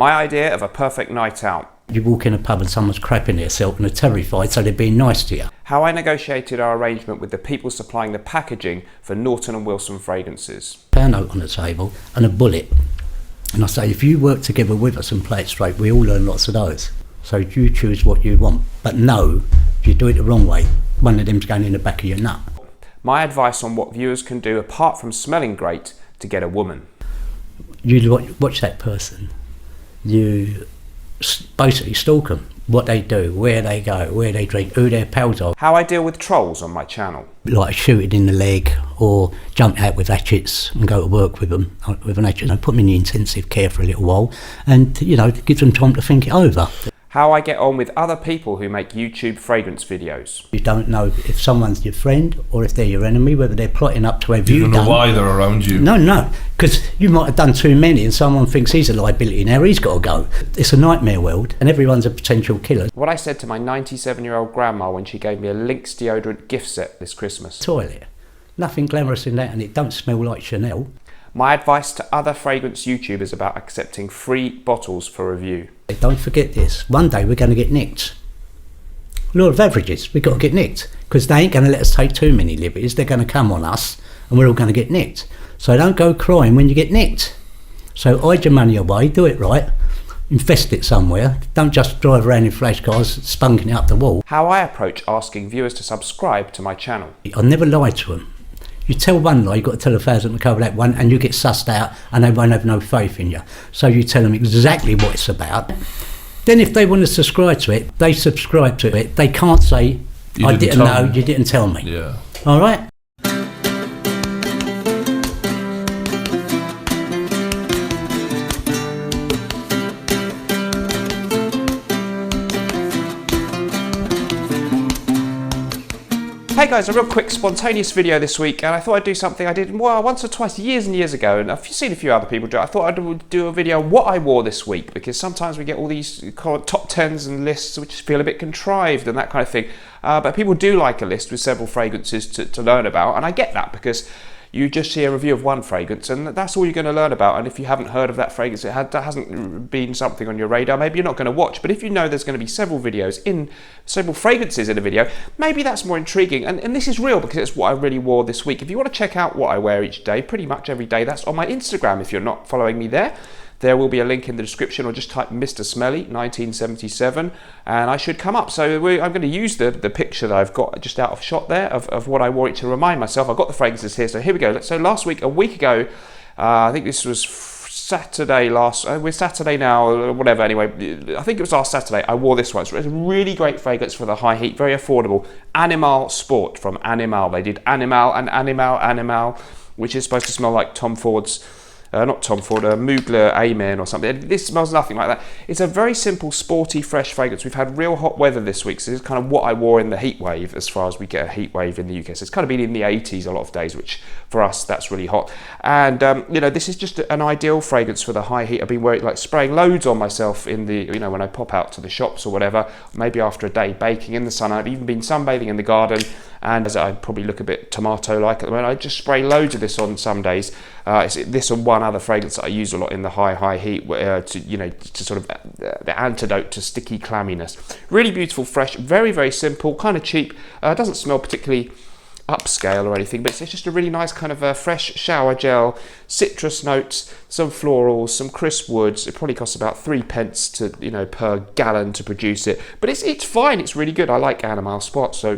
My idea of a perfect night out. You walk in a pub and someone's crapping themselves and they're terrified, so they're being nice to you. How I negotiated our arrangement with the people supplying the packaging for Naughton & Wilson fragrances. Pound note on the table and a bullet. And I say, if you work together with us and play it straight, we all learn lots of those. So you choose what you want. But no, if you do it the wrong way, one of them's going in the back of your nut. My advice on what viewers can do apart from smelling great to get a woman. You watch that person. You basically stalk them. What they do, where they go, where they drink, who their pals are. How I deal with trolls on my channel. Like shooting in the leg or jump out with hatchets and go to work with them with an hatchet. Put them in the intensive care for a little while and, give them time to think it over. How I get on with other people who make YouTube fragrance videos. You don't know if someone's your friend or if they're your enemy, whether they're plotting up to have you done. You don't know why they're around you. No, because you might have done too many and someone thinks he's a liability, now he's got to go. It's a nightmare world and everyone's a potential killer. What I said to my 97-year-old grandma when she gave me a Lynx deodorant gift set this Christmas. Toilet. Nothing glamorous in that and it don't smell like Chanel. My advice to other fragrance YouTubers about accepting free bottles for review. Don't forget this, one day we're going to get nicked. Law of averages, we've got to get nicked because they ain't going to let us take too many liberties. They're going to come on us and we're all going to get nicked. So don't go crying when you get nicked. So hide your money away, do it right, invest it somewhere. Don't just drive around in flash cars spunking it up the wall. How I approach asking viewers to subscribe to my channel. I never lie to them. You tell one lie, you've got to tell 1,000 to cover that one, and you get sussed out and they won't have no faith in you. So you tell them exactly what it's about. Then if they want to subscribe to it, they subscribe to it. They can't say, I didn't know, you didn't tell me. Yeah. All right? Hey guys, a real quick spontaneous video this week, and I thought I'd do something I did once or twice years and years ago, and I've seen a few other people do it. I thought I'd do a video on what I wore this week, because sometimes we get all these top 10s and lists which feel a bit contrived and that kind of thing, but people do like a list with several fragrances to learn about, and I get that because you just see a review of one fragrance and that's all you're going to learn about, and if you haven't heard of that fragrance, that hasn't been something on your radar, maybe you're not going to watch. But if you know there's going to be several fragrances in a video, maybe that's more intriguing, and this is real because it's what I really wore this week. If you want to check out what I wear each day, pretty much every day, that's on my Instagram. If you're not following me there will be a link in the description, or just type Mr. Smelly 1977 and I should come up. So I'm going to use the picture that I've got just out of shot there of what I wore it to remind myself. I've got the fragrances here, so here we go. So last week, a week ago, I think this was Saturday we're Saturday now, or whatever, anyway, I think it was last Saturday, I wore this one. It's a really great fragrance for the high heat, very affordable. Animal Sport from Animal. They did Animal and Animal, which is supposed to smell like Tom Ford's not Tom Ford, Mugler Amen or something. This smells nothing like that. It's a very simple, sporty, fresh fragrance. We've had real hot weather this week, so this is kind of what I wore in the heat wave, as far as we get a heat wave in the UK. So it's kind of been in the 80s a lot of days, which for us, that's really hot. And, this is just an ideal fragrance for the high heat. I've been wearing, spraying loads on myself in the, when I pop out to the shops or whatever, maybe after a day baking in the sun. I've even been sunbathing in the garden, and as I probably look a bit tomato-like at the moment, I just spray loads of this on some days. It's this and one other fragrance that I use a lot in the high heat to sort of the antidote to sticky clamminess. Really beautiful, fresh, very, very simple, kind of cheap. Doesn't smell particularly upscale or anything, but it's just a really nice kind of fresh shower gel, citrus notes, some florals, some crisp woods. It probably costs about 3p to per gallon to produce it, but it's fine. It's really good. I like Animal Spot, so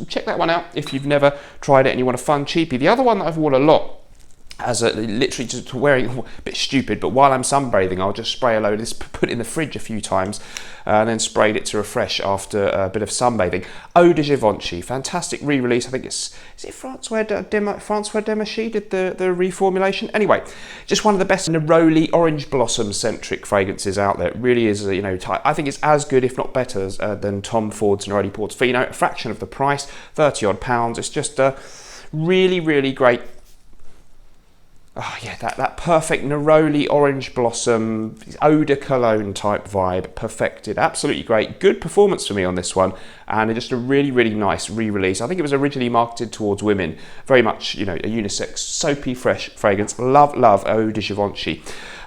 check that one out if you've never tried it and you want a fun cheapie. The other one that I've worn a lot, as literally just wearing, a bit stupid, but while I'm sunbathing, I'll just spray a load of this, put it in the fridge a few times, and then sprayed it to refresh after a bit of sunbathing. Eau de Givenchy, fantastic re-release. I think is it François Demachy did the reformulation? Anyway, just one of the best neroli orange blossom centric fragrances out there. It really is, I think it's as good, if not better, than Tom Ford's Neroli Portofino. A fraction of the price, 30 odd pounds. It's just a really, really great. Oh yeah, that perfect neroli orange blossom eau de cologne type vibe, perfected, absolutely great. Good performance for me on this one, and just a really, really nice re-release. I think it was originally marketed towards women, very much, a unisex, soapy, fresh fragrance. Love eau de Givenchy.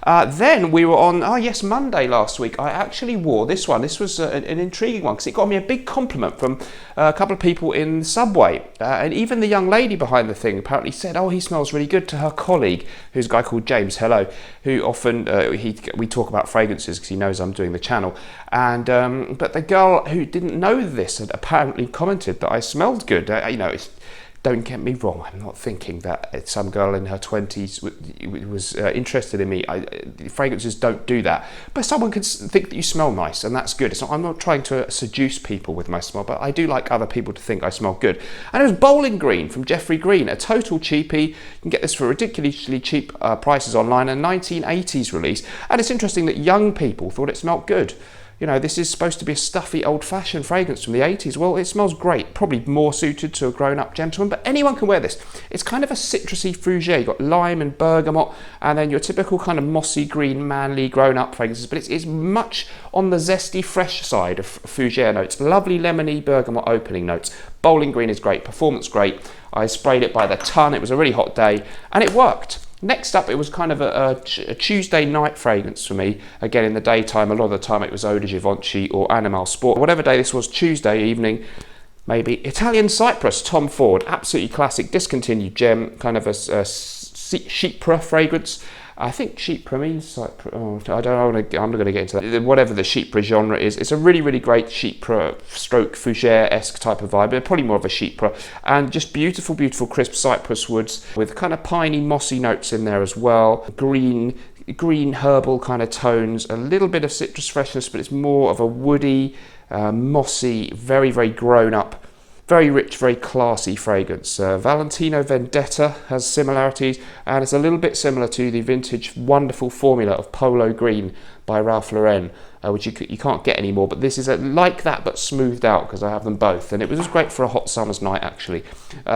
Then we were on, Monday last week. I actually wore this one. This was an intriguing one because it got me a big compliment from a couple of people in the subway. And even the young lady behind the thing apparently said, "Oh, he smells really good," to her colleague, who's a guy called James, hello, who often, we talk about fragrances because he knows I'm doing the channel. And but the girl who didn't know this had apparently commented that I smelled good. Don't get me wrong, I'm not thinking that some girl in her 20s was interested in me. Fragrances don't do that. But someone can think that you smell nice, and that's good. I'm not trying to seduce people with my smell, but I do like other people to think I smell good. And it was Bowling Green from Jeffrey Green, a total cheapie. You can get this for ridiculously cheap prices online, a 1980s release. And it's interesting that young people thought it smelled good. This is supposed to be a stuffy, old-fashioned fragrance from the 80s. Well, it smells great, probably more suited to a grown-up gentleman, but anyone can wear this. It's kind of a citrusy fougere. You've got lime and bergamot, and then your typical kind of mossy green, manly, grown-up fragrances, but it's much on the zesty, fresh side of fougere notes. Lovely lemony bergamot opening notes. Bowling Green is great, performance great. I sprayed it by the ton. It was a really hot day, and it worked. Next up, it was kind of a Tuesday night fragrance for me. Again, in the daytime, a lot of the time it was Eau de Givenchy or Animal Sport. Whatever day this was, Tuesday evening, maybe. Italian Cypress, Tom Ford, absolutely classic, discontinued gem, kind of a Chypre fragrance. I think Chypre means Cyprus. I'm not going to get into that. Whatever the Chypre genre is, it's a really, really great Chypre stroke fougere-esque type of vibe, but probably more of a Chypre. And just beautiful, beautiful crisp cypress woods with kind of piney, mossy notes in there as well. Green herbal kind of tones, a little bit of citrus freshness, but it's more of a woody, mossy, very, very grown up, very rich, very classy fragrance. Valentino Vendetta has similarities, and it's a little bit similar to the vintage wonderful formula of Polo Green by Ralph Lauren, which you can't get anymore, but this is like that but smoothed out because I have them both, and it was just great for a hot summer's night actually.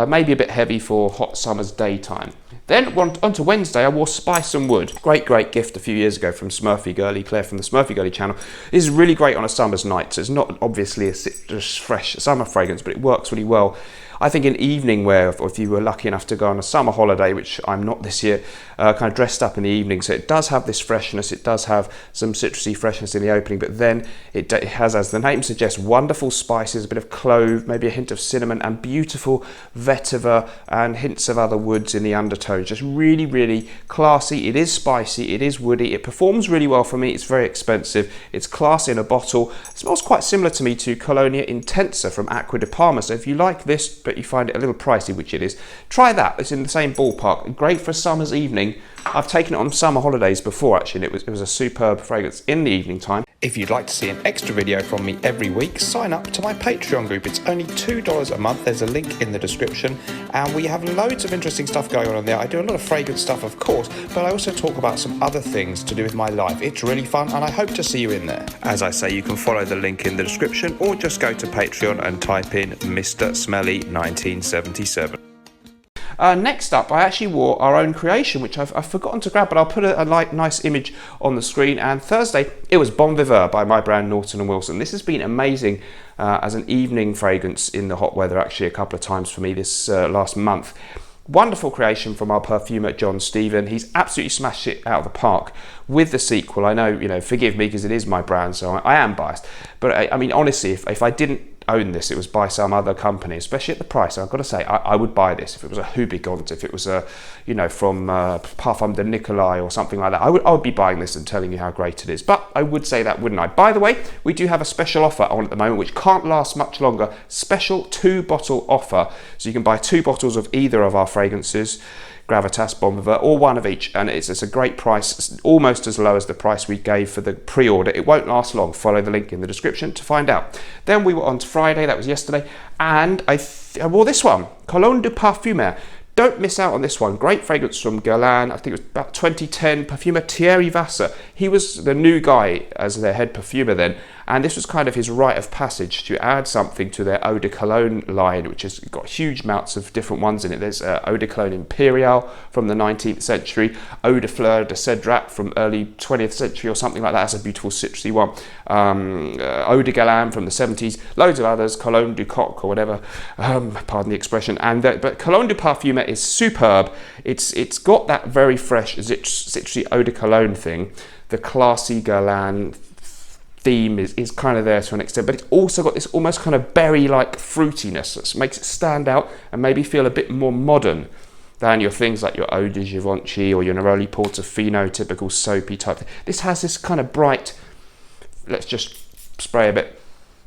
Maybe a bit heavy for hot summer's daytime. Then on to Wednesday, I wore Spice and Wood. Great gift a few years ago from Smurfy Girly, Claire from the Smurfy Girly channel. This is really great on a summer's night. So it's not obviously a citrus fresh summer fragrance, but it works really well. I think an evening wear, or if you were lucky enough to go on a summer holiday, which I'm not this year, kind of dressed up in the evening. So it does have this freshness, it does have some citrusy freshness in the opening, but then it has, as the name suggests, wonderful spices, a bit of clove, maybe a hint of cinnamon, and beautiful vetiver and hints of other woods in the undertones. Just really, really classy. It is spicy, it is woody, it performs really well for me. It's very expensive, it's classy in a bottle. It smells quite similar to me to Colonia Intensa from Acqua di Parma. So if you like this, but you find it a little pricey, which it is, try that. It's in the same ballpark. Great for a summer's evening. I've taken it on summer holidays before actually, and it was a superb fragrance in the evening time. If you'd like to see an extra video from me every week, sign up to my Patreon group. It's only $2 a month. There's a link in the description, and we have loads of interesting stuff going on there. I do a lot of fragrance stuff, of course, but I also talk about some other things to do with my life. It's really fun, and I hope to see you in there. As I say, you can follow the link in the description, or just go to Patreon and type in Mr. Smelly 1977. Next up, I actually wore our own creation, which I've forgotten to grab, but I'll put a nice image on the screen. And Thursday, it was Bon Viveur by my brand Naughton & Wilson. This has been amazing as an evening fragrance in the hot weather, actually a couple of times for me this last month. Wonderful creation from our perfumer John Stephen. He's absolutely smashed it out of the park with the sequel. I know, forgive me because it is my brand, so I am biased. But I mean, honestly, if I didn't own this, it was by some other company, especially at the price. I've got to say, I would buy this if it was a Hubigant, if it was a, from Parfum de Nicolai or something like that. I would be buying this and telling you how great it is. But I would say that, wouldn't I? By the way, we do have a special offer on at the moment, which can't last much longer. Special 2-bottle offer. So you can buy 2 bottles of either of our fragrances, Gravitas, Bon Viveur, or one of each, and it's a great price, almost as low as the price we gave for the pre-order. It won't last long. Follow the link in the description to find out. Then we were on to Friday, that was yesterday, and I wore this one, Cologne du Parfumeur. Don't miss out on this one. Great fragrance from Guerlain. I think it was about 2010. Perfumer Thierry Vasser. He was the new guy as their head perfumer then, And this was kind of his rite of passage to add something to their Eau de Cologne line, which has got huge amounts of different ones in it. There's Eau de Cologne Imperial from the 19th century, Eau de Fleur de Cedrat from early 20th century or something like that. That's a beautiful citrusy one. Eau de Galan from the 70s, loads of others, Cologne du Coq or whatever, pardon the expression. But Cologne du Parfum is superb. It's got that very fresh citrusy Eau de Cologne thing. The classy Guerlain theme is kind of there to an extent, but it's also got this almost kind of berry-like fruitiness that makes it stand out and maybe feel a bit more modern than your things like your Eau de Givenchy or your Neroli Portofino, typical soapy type thing. This has this kind of bright, let's just spray a bit.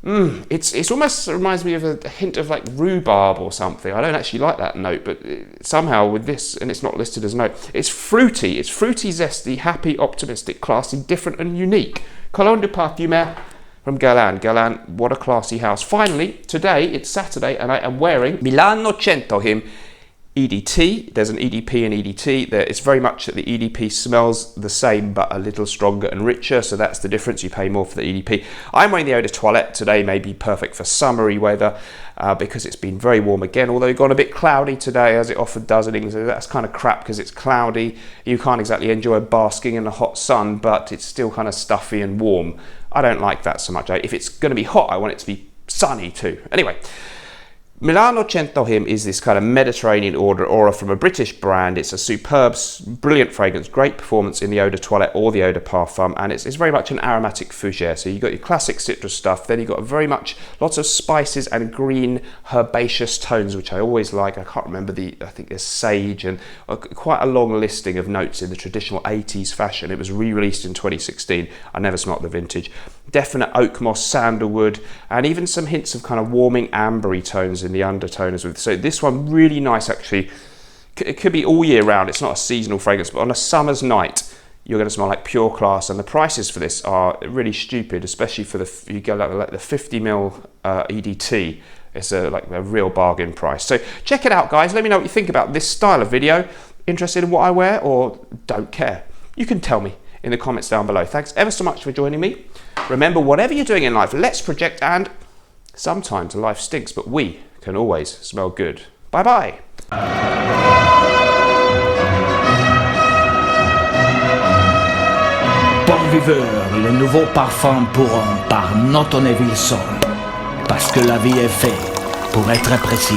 It's almost reminds me of a hint of like rhubarb or something. I don't actually like that note, but somehow with this, and it's not listed as a note, it's fruity, zesty, happy, optimistic, classy, different and unique. Cologne du Parfum from Guerlain. Guerlain, what a classy house. Finally, today, it's Saturday, and I am wearing Milano 100 Him EDT. There's an EDP and EDT. It's very much that the EDP smells the same but a little stronger and richer, so that's the difference. You pay more for the EDP. I'm wearing the Eau de Toilette today, may be perfect for summery weather because it's been very warm again, although it got a bit cloudy today, as it often does in England. So that's kind of crap because it's cloudy. You can't exactly enjoy basking in the hot sun, but it's still kind of stuffy and warm. I don't like that so much. If it's going to be hot, I want it to be sunny too. Anyway, Milano 100 Him is this kind of Mediterranean aura from a British brand. It's a superb, brilliant fragrance, great performance in the Eau de Toilette or the Eau de Parfum, and it's very much an aromatic fougere. So you've got your classic citrus stuff, then you've got very much lots of spices and green herbaceous tones, which I always like. I can't remember I think there's sage and quite a long listing of notes in the traditional 80s fashion. It was re-released in 2016. I never smelt the vintage. Definite oak moss, sandalwood, and even some hints of kind of warming ambery tones in the undertone as well. So this one really nice actually. It could be all year round. It's not a seasonal fragrance, but on a summer's night you're going to smell like pure class. And the prices for this are really stupid, especially for you go like the 50ml EDT. It's like a real bargain price. So check it out, guys. Let me know what you think about this style of video. Interested in what I wear or don't care? You can tell me in the comments down below. Thanks ever so much for joining me. Remember, whatever you're doing in life, let's project, and sometimes life stinks, but we can always smell good. Bye bye. Bon viveur, le nouveau parfum pour un barnetnaughton Wilson. Parce que la vie est faite pour être appréciée.